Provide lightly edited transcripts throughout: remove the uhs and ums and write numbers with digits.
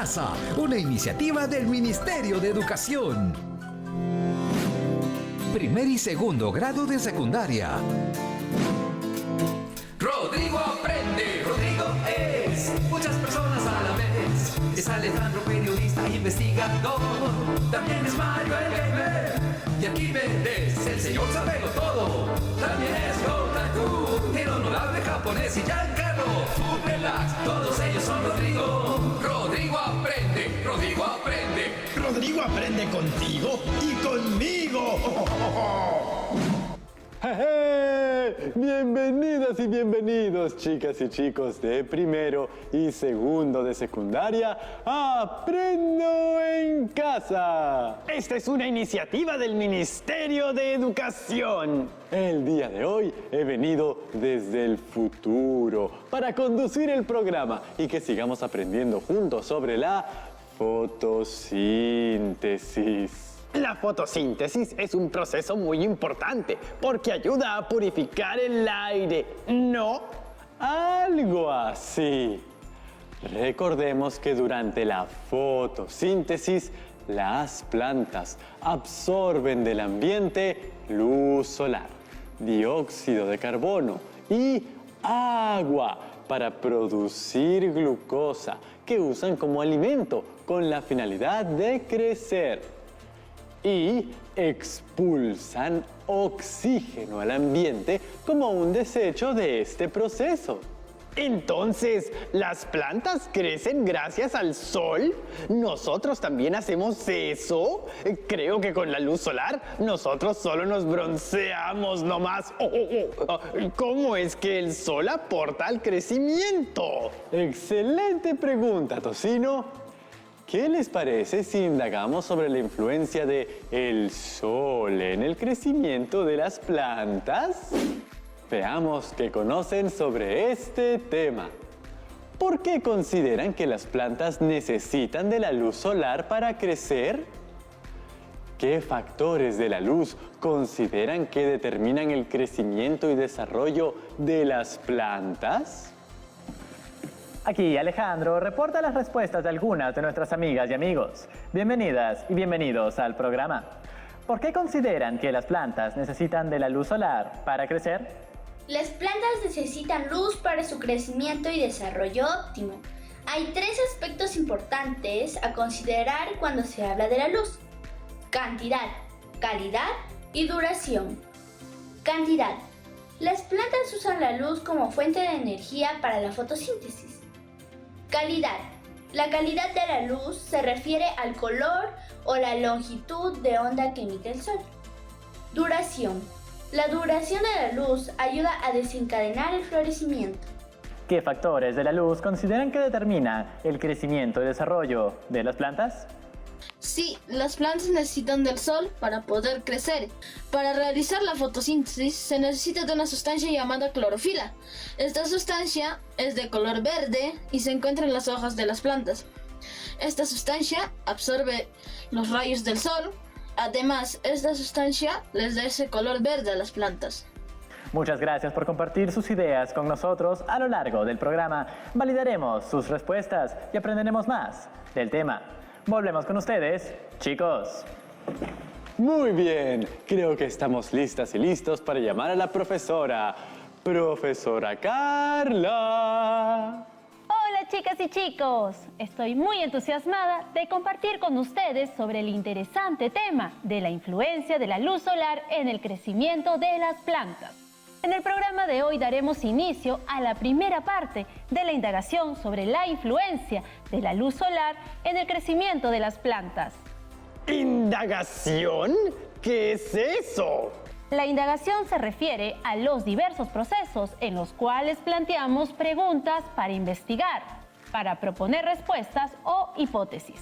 casa, una iniciativa del Ministerio de Educación. Primer y segundo grado de secundaria. Rodrigo aprende, Rodrigo es muchas personas a la vez. Es Alejandro, periodista e investigador. También es Mario el gamer. Y Arquímedes, el señor sabelo todo. También es Gotaku, el honorable japonés y Giancarlo. Full relax, todos ellos son Rodrigo. Rodrigo aprende, Rodrigo aprende. Rodrigo aprende contigo y conmigo. Bienvenidas y bienvenidos, chicas y chicos de primero y segundo de secundaria. ¡Aprendo en casa! Esta es una iniciativa del Ministerio de Educación. El día de hoy he venido desde el futuro para conducir el programa y que sigamos aprendiendo juntos sobre la fotosíntesis. La fotosíntesis es un proceso muy importante porque ayuda a purificar el aire, ¿no? Algo así. Recordemos que durante la fotosíntesis, las plantas absorben del ambiente luz solar, dióxido de carbono y agua para producir glucosa que usan como alimento con la finalidad de crecer. Y expulsan oxígeno al ambiente como un desecho de este proceso. Entonces, ¿las plantas crecen gracias al sol? ¿Nosotros también hacemos eso? Creo que con la luz solar nosotros solo nos bronceamos nomás. ¿Cómo es que el sol aporta al crecimiento? Excelente pregunta, Tocino. ¿Qué les parece si indagamos sobre la influencia del sol en el crecimiento de las plantas? Veamos qué conocen sobre este tema. ¿Por qué consideran que las plantas necesitan de la luz solar para crecer? ¿Qué factores de la luz consideran que determinan el crecimiento y desarrollo de las plantas? Aquí Alejandro reporta las respuestas de algunas de nuestras amigas y amigos. Bienvenidas y bienvenidos al programa. ¿Por qué consideran que las plantas necesitan de la luz solar para crecer? Las plantas necesitan luz para su crecimiento y desarrollo óptimo. Hay tres aspectos importantes a considerar cuando se habla de la luz: cantidad, calidad y duración. Cantidad. Las plantas usan la luz como fuente de energía para la fotosíntesis. Calidad. La calidad de la luz se refiere al color o la longitud de onda que emite el sol. Duración. La duración de la luz ayuda a desencadenar el florecimiento. ¿Qué factores de la luz consideran que determinan el crecimiento y desarrollo de las plantas? Sí, las plantas necesitan del sol para poder crecer. Para realizar la fotosíntesis se necesita de una sustancia llamada clorofila. Esta sustancia es de color verde y se encuentra en las hojas de las plantas. Esta sustancia absorbe los rayos del sol. Además, esta sustancia les da ese color verde a las plantas. Muchas gracias por compartir sus ideas con nosotros. A lo largo del programa validaremos sus respuestas y aprenderemos más del tema. Volvemos con ustedes, chicos. Muy bien, creo que estamos listas y listos para llamar a la profesora. Profesora Carla. Hola chicas y chicos, estoy muy entusiasmada de compartir con ustedes sobre el interesante tema de la influencia de la luz solar en el crecimiento de las plantas. En el programa de hoy daremos inicio a la primera parte de la indagación sobre la influencia de la luz solar en el crecimiento de las plantas. ¿Indagación? ¿Qué es eso? La indagación se refiere a los diversos procesos en los cuales planteamos preguntas para investigar, para proponer respuestas o hipótesis.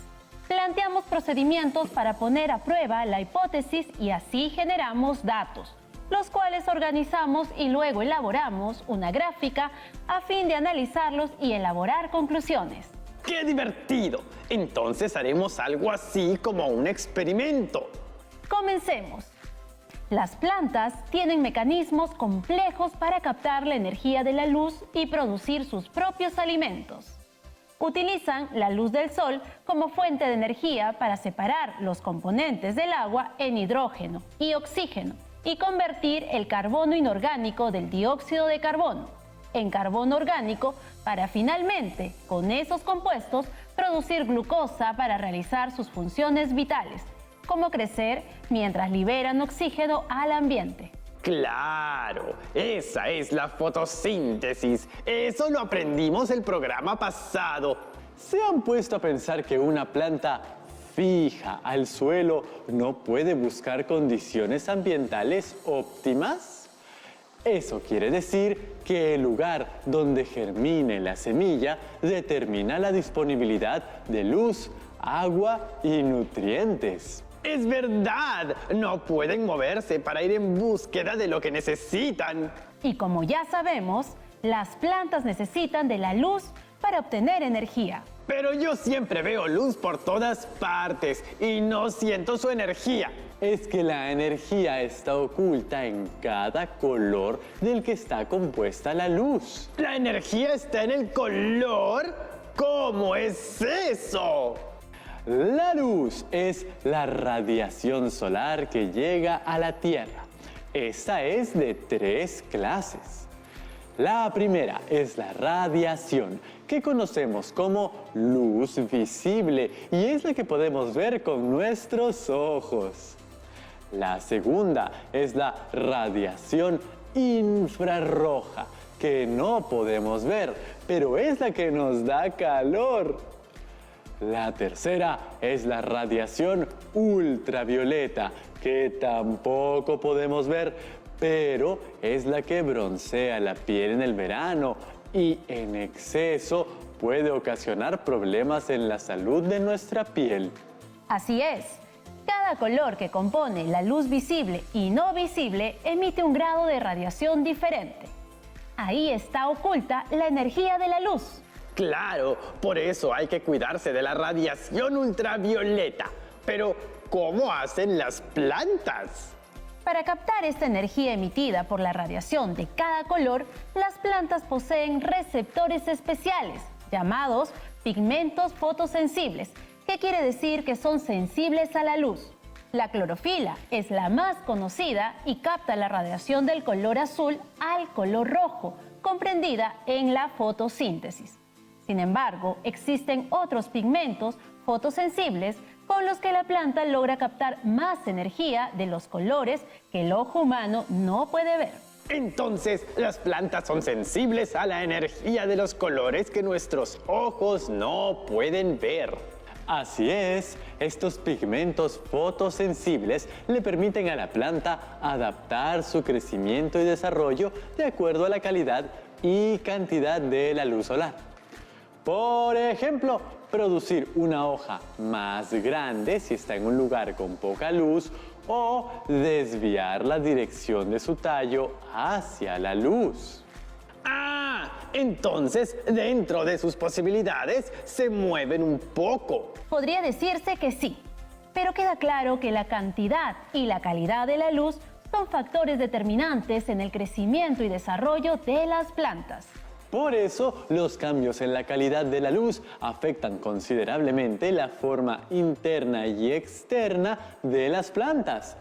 Planteamos procedimientos para poner a prueba la hipótesis y así generamos datos, los cuales organizamos y luego elaboramos una gráfica a fin de analizarlos y elaborar conclusiones. ¡Qué divertido! Entonces haremos algo así como un experimento. Comencemos. Las plantas tienen mecanismos complejos para captar la energía de la luz y producir sus propios alimentos. Utilizan la luz del sol como fuente de energía para separar los componentes del agua en hidrógeno y oxígeno y convertir el carbono inorgánico del dióxido de carbono en carbono orgánico para finalmente, con esos compuestos, producir glucosa para realizar sus funciones vitales, como crecer mientras liberan oxígeno al ambiente. Claro, esa es la fotosíntesis. Eso lo aprendimos el programa pasado. ¿Se han puesto a pensar que una planta fija al suelo no puede buscar condiciones ambientales óptimas? Eso quiere decir que el lugar donde germine la semilla determina la disponibilidad de luz, agua y nutrientes. Es verdad, no pueden moverse para ir en búsqueda de lo que necesitan. Y como ya sabemos, las plantas necesitan de la luz para obtener energía. Pero yo siempre veo luz por todas partes y no siento su energía. Es que la energía está oculta en cada color del que está compuesta la luz. ¿La energía está en el color? ¿Cómo es eso? La luz es la radiación solar que llega a la Tierra. Esta es de 3 clases. La primera es la radiación, que conocemos como luz visible y es la que podemos ver con nuestros ojos. La segunda es la radiación infrarroja, que no podemos ver, pero es la que nos da calor. La tercera es la radiación ultravioleta, que tampoco podemos ver, pero es la que broncea la piel en el verano y en exceso puede ocasionar problemas en la salud de nuestra piel. Así es, cada color que compone la luz visible y no visible emite un grado de radiación diferente. Ahí está oculta la energía de la luz. Claro, por eso hay que cuidarse de la radiación ultravioleta. Pero, ¿cómo hacen las plantas? Para captar esta energía emitida por la radiación de cada color, las plantas poseen receptores especiales, llamados pigmentos fotosensibles, que quiere decir que son sensibles a la luz. La clorofila es la más conocida y capta la radiación del color azul al color rojo, comprendida en la fotosíntesis. Sin embargo, existen otros pigmentos fotosensibles con los que la planta logra captar más energía de los colores que el ojo humano no puede ver. Entonces, las plantas son sensibles a la energía de los colores que nuestros ojos no pueden ver. Así es, estos pigmentos fotosensibles le permiten a la planta adaptar su crecimiento y desarrollo de acuerdo a la calidad y cantidad de la luz solar. Por ejemplo, producir una hoja más grande si está en un lugar con poca luz o desviar la dirección de su tallo hacia la luz. Ah, entonces dentro de sus posibilidades se mueven un poco. Podría decirse que sí, pero queda claro que la cantidad y la calidad de la luz son factores determinantes en el crecimiento y desarrollo de las plantas. Por eso, los cambios en la calidad de la luz afectan considerablemente la forma interna y externa de las plantas,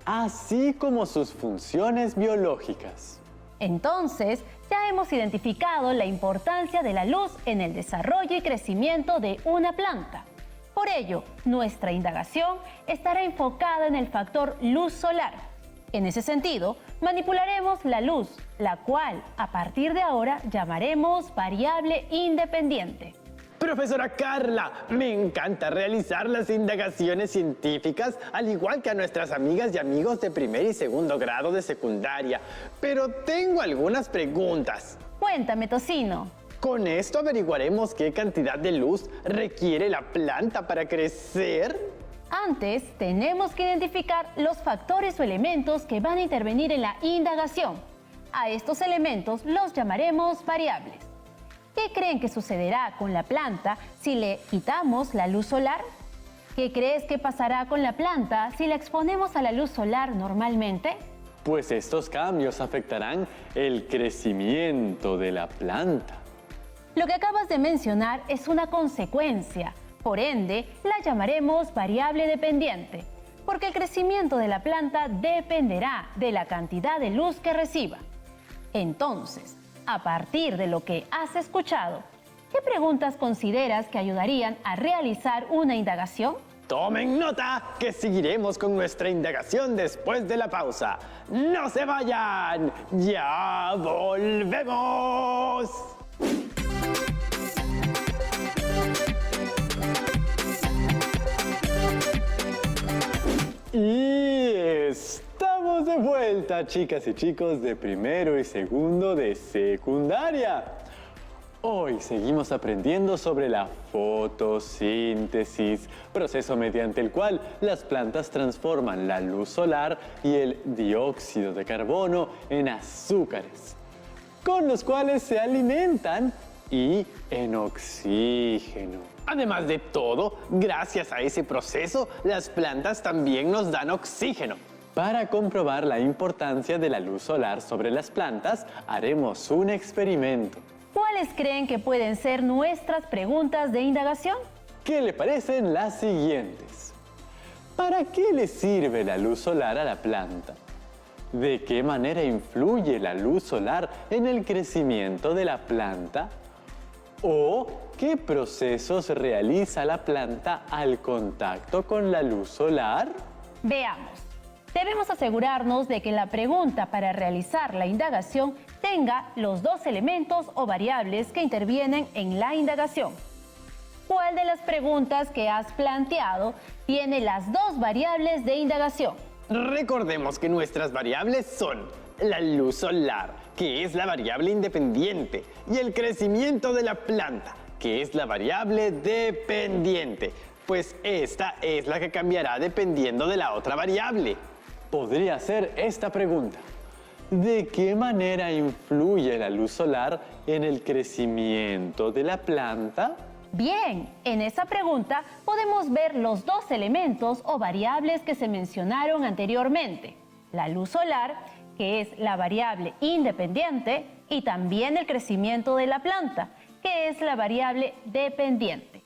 así como sus funciones biológicas. Entonces, ya hemos identificado la importancia de la luz en el desarrollo y crecimiento de una planta. Por ello, nuestra indagación estará enfocada en el factor luz solar. En ese sentido, manipularemos la luz, la cual a partir de ahora llamaremos variable independiente. Profesora Carla, me encanta realizar las indagaciones científicas, al igual que a nuestras amigas y amigos de primer y segundo grado de secundaria. Pero tengo algunas preguntas. Cuéntame, Tocino. Con esto averiguaremos qué cantidad de luz requiere la planta para crecer. Antes, tenemos que identificar los factores o elementos que van a intervenir en la indagación. A estos elementos los llamaremos variables. ¿Qué creen que sucederá con la planta si le quitamos la luz solar? ¿Qué crees que pasará con la planta si la exponemos a la luz solar normalmente? Pues estos cambios afectarán el crecimiento de la planta. Lo que acabas de mencionar es una consecuencia, por ende, la llamaremos variable dependiente, porque el crecimiento de la planta dependerá de la cantidad de luz que reciba. Entonces, a partir de lo que has escuchado, ¿qué preguntas consideras que ayudarían a realizar una indagación? Tomen nota que seguiremos con nuestra indagación después de la pausa. ¡No se vayan! ¡Ya volvemos! Y estamos de vuelta, chicas y chicos de primero y segundo de secundaria. Hoy seguimos aprendiendo sobre la fotosíntesis, proceso mediante el cual las plantas transforman la luz solar y el dióxido de carbono en azúcares, con los cuales se alimentan, y en oxígeno. Además de todo, gracias a ese proceso, las plantas también nos dan oxígeno. Para comprobar la importancia de la luz solar sobre las plantas, haremos un experimento. ¿Cuáles creen que pueden ser nuestras preguntas de indagación? ¿Qué le parecen las siguientes? ¿Para qué le sirve la luz solar a la planta? ¿De qué manera influye la luz solar en el crecimiento de la planta? ¿O qué procesos realiza la planta al contacto con la luz solar? Veamos. Debemos asegurarnos de que la pregunta para realizar la indagación tenga los dos elementos o variables que intervienen en la indagación. ¿Cuál de las preguntas que has planteado tiene las dos variables de indagación? Recordemos que nuestras variables son la luz solar, que es la variable independiente, y el crecimiento de la planta, que es la variable dependiente, pues esta es la que cambiará dependiendo de la otra variable. Podría ser esta pregunta. ¿De qué manera influye la luz solar en el crecimiento de la planta? Bien, en esa pregunta podemos ver los dos elementos o variables que se mencionaron anteriormente. La luz solar, que es la variable independiente, y también el crecimiento de la planta, que es la variable dependiente.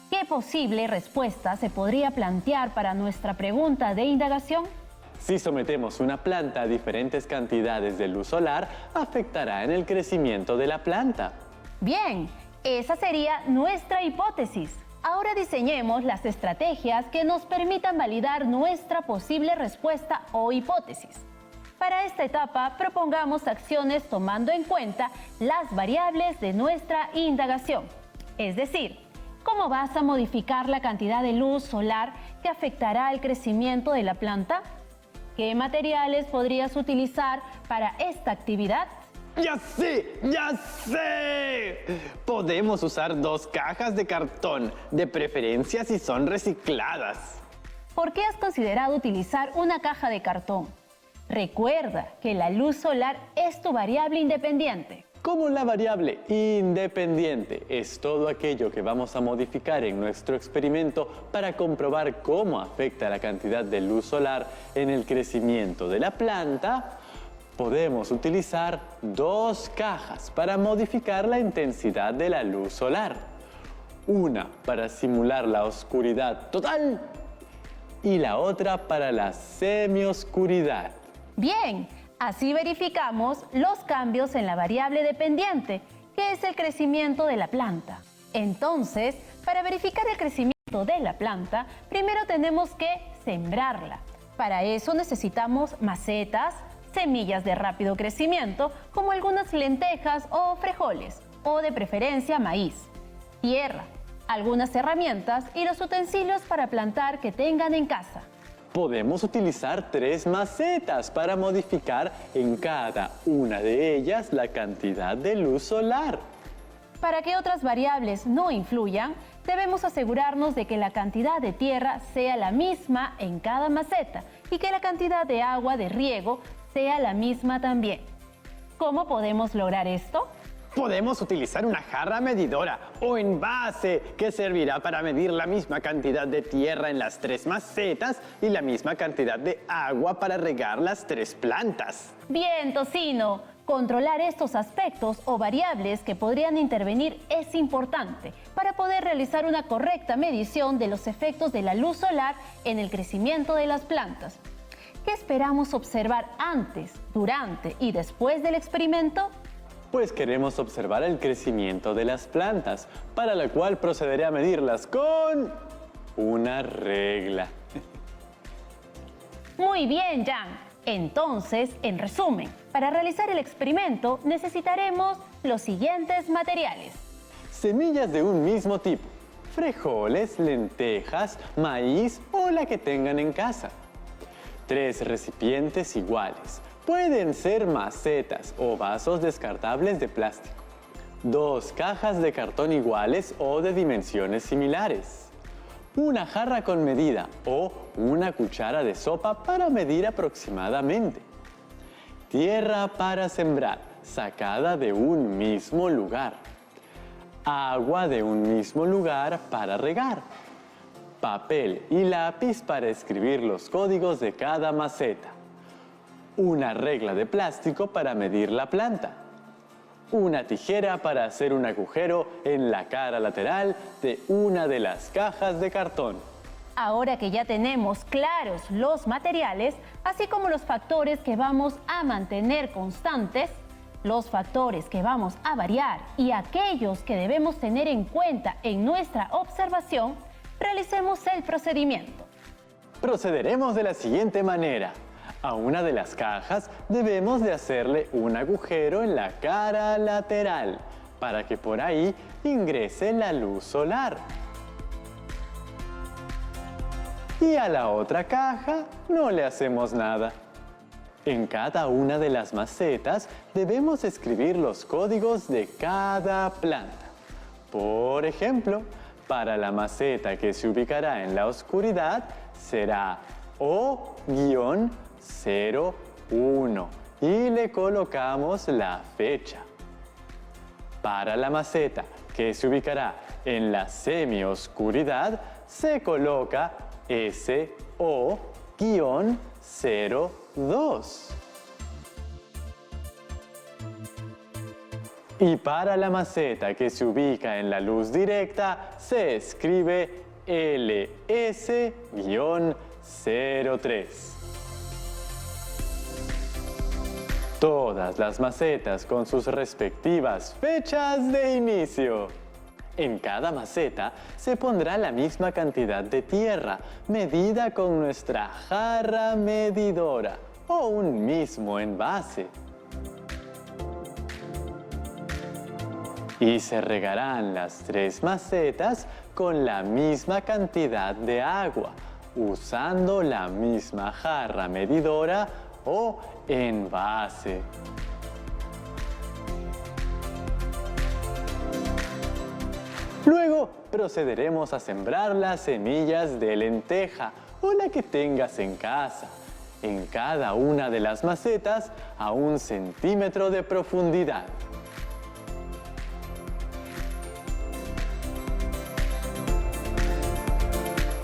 ¿Qué posible respuesta se podría plantear para nuestra pregunta de indagación? Si sometemos una planta a diferentes cantidades de luz solar, afectará en el crecimiento de la planta. Bien, esa sería nuestra hipótesis. Ahora diseñemos las estrategias que nos permitan validar nuestra posible respuesta o hipótesis. Para esta etapa, propongamos acciones tomando en cuenta las variables de nuestra indagación. Es decir, ¿cómo vas a modificar la cantidad de luz solar que afectará el crecimiento de la planta? ¿Qué materiales podrías utilizar para esta actividad? ¡Ya sé! ¡Ya sé! Podemos usar 2 cajas de cartón, de preferencia si son recicladas. ¿Por qué has considerado utilizar una caja de cartón? Recuerda que la luz solar es tu variable independiente. Como la variable independiente es todo aquello que vamos a modificar en nuestro experimento para comprobar cómo afecta la cantidad de luz solar en el crecimiento de la planta, podemos utilizar 2 cajas para modificar la intensidad de la luz solar. Una para simular la oscuridad total y la otra para la semioscuridad. Bien, así verificamos los cambios en la variable dependiente, que es el crecimiento de la planta. Entonces, para verificar el crecimiento de la planta, primero tenemos que sembrarla. Para eso necesitamos macetas, semillas de rápido crecimiento, como algunas lentejas o frijoles, o de preferencia maíz, tierra, algunas herramientas y los utensilios para plantar que tengan en casa. Podemos utilizar 3 macetas para modificar en cada una de ellas la cantidad de luz solar. Para que otras variables no influyan, debemos asegurarnos de que la cantidad de tierra sea la misma en cada maceta y que la cantidad de agua de riego sea la misma también. ¿Cómo podemos lograr esto? Podemos utilizar una jarra medidora o envase que servirá para medir la misma cantidad de tierra en las 3 macetas y la misma cantidad de agua para regar las 3 plantas. Bien, Tocino, Controlar estos aspectos o variables que podrían intervenir es importante para poder realizar una correcta medición de los efectos de la luz solar en el crecimiento de las plantas. ¿Qué esperamos observar antes, durante y después del experimento? Pues queremos observar el crecimiento de las plantas, para lo cual procederé a medirlas con una regla. Muy bien, Jan. Entonces, en resumen, para realizar el experimento necesitaremos los siguientes materiales. Semillas de un mismo tipo: frijoles, lentejas, maíz o la que tengan en casa. 3 recipientes iguales. Pueden ser macetas o vasos descartables de plástico. 2 cajas de cartón iguales o de dimensiones similares. Una jarra con medida o una cuchara de sopa para medir aproximadamente. Tierra para sembrar, sacada de un mismo lugar. Agua de un mismo lugar para regar. Papel y lápiz para escribir los códigos de cada maceta. Una regla de plástico para medir la planta. Una tijera para hacer un agujero en la cara lateral de una de las cajas de cartón. Ahora que ya tenemos claros los materiales, así como los factores que vamos a mantener constantes, los factores que vamos a variar y aquellos que debemos tener en cuenta en nuestra observación, realicemos el procedimiento. Procederemos de la siguiente manera. A una de las cajas debemos de hacerle un agujero en la cara lateral para que por ahí ingrese la luz solar. Y a la otra caja no le hacemos nada. En cada una de las macetas debemos escribir los códigos de cada planta. Por ejemplo, para la maceta que se ubicará en la oscuridad será O-01 y le colocamos la fecha. Para la maceta que se ubicará en la semioscuridad se coloca SO-02. Y para la maceta que se ubica en la luz directa se escribe LS-03. Todas las macetas con sus respectivas fechas de inicio. En cada maceta se pondrá la misma cantidad de tierra, medida con nuestra jarra medidora o un mismo envase. Y se regarán las 3 macetas con la misma cantidad de agua, usando la misma jarra medidora o envase. Luego procederemos a sembrar las semillas de lenteja o la que tengas en casa, en cada una de las macetas a 1 centímetro de profundidad.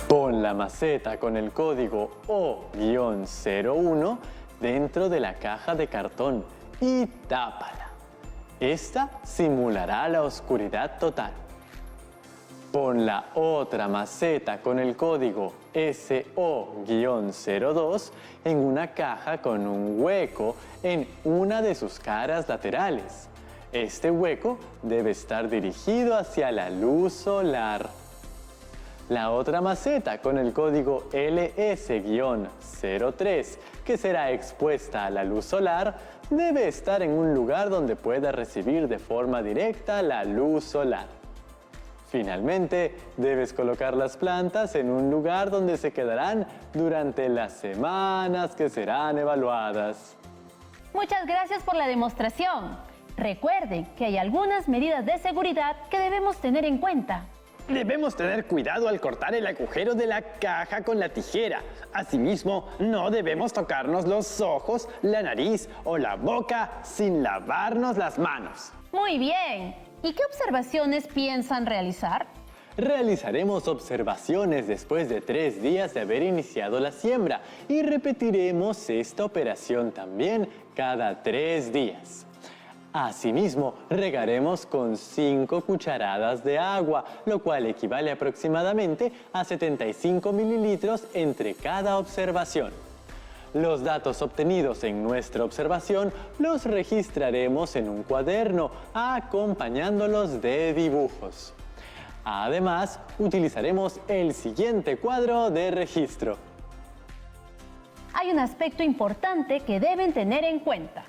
Pon la maceta con el código O-01 dentro de la caja de cartón y tápala. Esta simulará la oscuridad total. Pon la otra maceta con el código SO-02 en una caja con un hueco en una de sus caras laterales. Este hueco debe estar dirigido hacia la luz solar. La otra maceta con el código LS-03, que será expuesta a la luz solar, debe estar en un lugar donde pueda recibir de forma directa la luz solar. Finalmente, debes colocar las plantas en un lugar donde se quedarán durante las semanas que serán evaluadas. Muchas gracias por la demostración. Recuerden que hay algunas medidas de seguridad que debemos tener en cuenta. Debemos tener cuidado al cortar el agujero de la caja con la tijera. Asimismo, no debemos tocarnos los ojos, la nariz o la boca sin lavarnos las manos. Muy bien. ¿Y qué observaciones piensan realizar? Realizaremos observaciones después de 3 días de haber iniciado la siembra y repetiremos esta operación también cada 3 días. Asimismo, regaremos con 5 cucharadas de agua, lo cual equivale aproximadamente a 75 mililitros entre cada observación. Los datos obtenidos en nuestra observación los registraremos en un cuaderno, acompañándolos de dibujos. Además, utilizaremos el siguiente cuadro de registro. Hay un aspecto importante que deben tener en cuenta.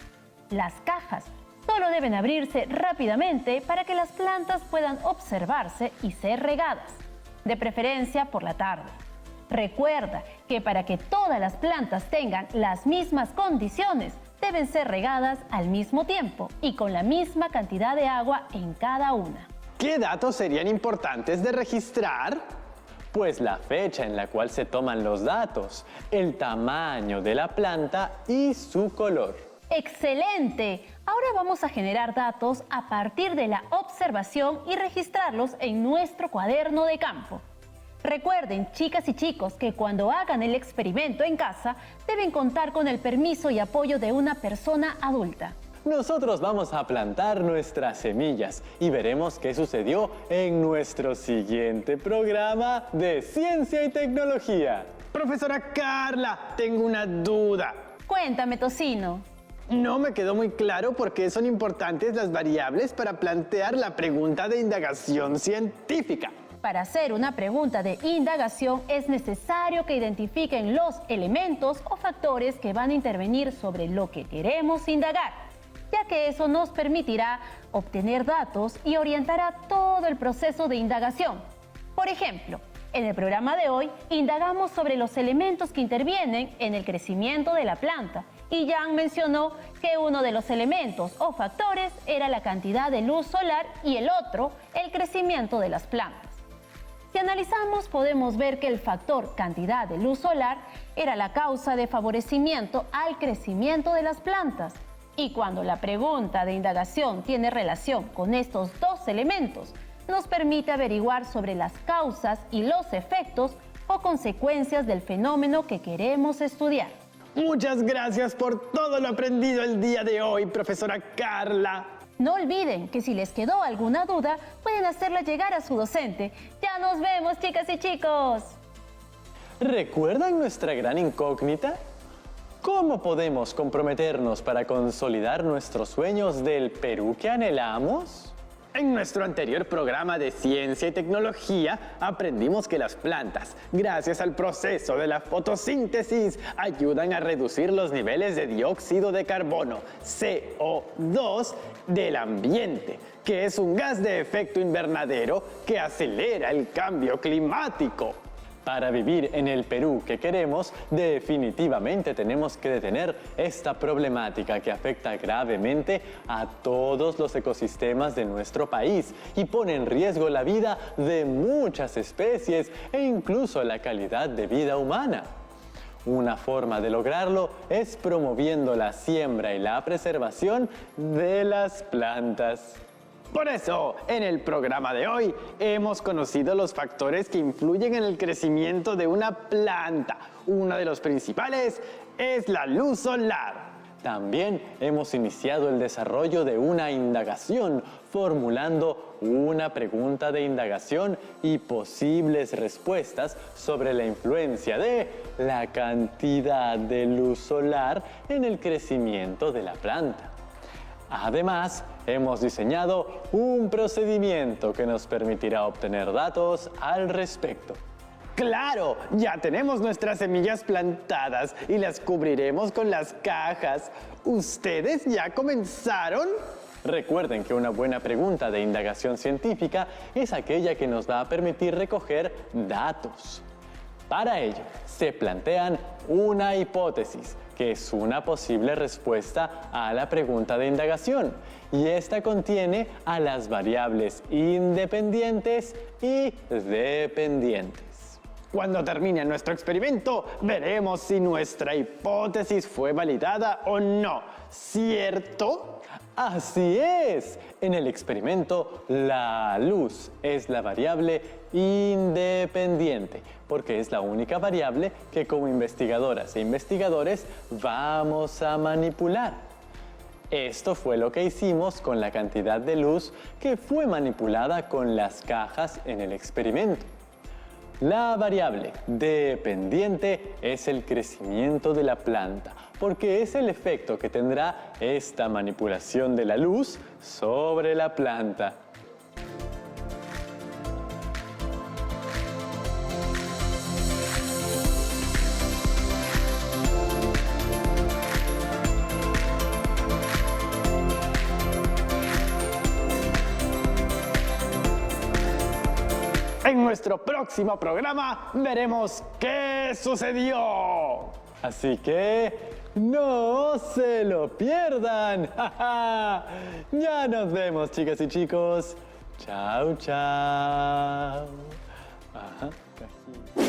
Las cajas solo deben abrirse rápidamente para que las plantas puedan observarse y ser regadas, de preferencia por la tarde. Recuerda que para que todas las plantas tengan las mismas condiciones, deben ser regadas al mismo tiempo y con la misma cantidad de agua en cada una. ¿Qué datos serían importantes de registrar? Pues la fecha en la cual se toman los datos, el tamaño de la planta y su color. ¡Excelente! Ahora vamos a generar datos a partir de la observación y registrarlos en nuestro cuaderno de campo. Recuerden, chicas y chicos, que cuando hagan el experimento en casa, deben contar con el permiso y apoyo de una persona adulta. Nosotros vamos a plantar nuestras semillas y veremos qué sucedió en nuestro siguiente programa de Ciencia y Tecnología. Profesora Carla, tengo una duda. Cuéntame, Tocino. No me quedó muy claro por qué son importantes las variables para plantear la pregunta de indagación científica. Para hacer una pregunta de indagación es necesario que identifiquen los elementos o factores que van a intervenir sobre lo que queremos indagar, ya que eso nos permitirá obtener datos y orientará todo el proceso de indagación. Por ejemplo, en el programa de hoy indagamos sobre los elementos que intervienen en el crecimiento de la planta y Jan mencionó que uno de los elementos o factores era la cantidad de luz solar y el otro, el crecimiento de las plantas. Si analizamos, podemos ver que el factor cantidad de luz solar era la causa de favorecimiento al crecimiento de las plantas. Y cuando la pregunta de indagación tiene relación con estos dos elementos, nos permite averiguar sobre las causas y los efectos o consecuencias del fenómeno que queremos estudiar. Muchas gracias por todo lo aprendido el día de hoy, profesora Carla. No olviden que si les quedó alguna duda, pueden hacerla llegar a su docente. ¡Ya nos vemos, chicas y chicos! ¿Recuerdan nuestra gran incógnita? ¿Cómo podemos comprometernos para consolidar nuestros sueños del Perú que anhelamos? En nuestro anterior programa de Ciencia y Tecnología aprendimos que las plantas, gracias al proceso de la fotosíntesis, ayudan a reducir los niveles de dióxido de carbono, CO2, del ambiente, que es un gas de efecto invernadero que acelera el cambio climático. Para vivir en el Perú que queremos, definitivamente tenemos que detener esta problemática que afecta gravemente a todos los ecosistemas de nuestro país y pone en riesgo la vida de muchas especies e incluso la calidad de vida humana. Una forma de lograrlo es promoviendo la siembra y la preservación de las plantas. Por eso, en el programa de hoy, hemos conocido los factores que influyen en el crecimiento de una planta. Uno de los principales es la luz solar. También hemos iniciado el desarrollo de una indagación, formulando una pregunta de indagación y posibles respuestas sobre la influencia de la cantidad de luz solar en el crecimiento de la planta. Además, hemos diseñado un procedimiento que nos permitirá obtener datos al respecto. ¡Claro! Ya tenemos nuestras semillas plantadas y las cubriremos con las cajas. ¿Ustedes ya comenzaron? Recuerden que una buena pregunta de indagación científica es aquella que nos va a permitir recoger datos. Para ello, se plantean una hipótesis, que es una posible respuesta a la pregunta de indagación, y esta contiene a las variables independientes y dependientes. Cuando termine nuestro experimento, veremos si nuestra hipótesis fue validada o no, ¿cierto? ¡Así es! En el experimento, la luz es la variable independiente, porque es la única variable que como investigadoras e investigadores vamos a manipular. Esto fue lo que hicimos con la cantidad de luz que fue manipulada con las cajas en el experimento. La variable dependiente es el crecimiento de la planta, porque es el efecto que tendrá esta manipulación de la luz sobre la planta. En nuestro próximo programa veremos qué sucedió. Así que no se lo pierdan. Ya nos vemos, chicas y chicos. Chao, chao. Ajá, cajita.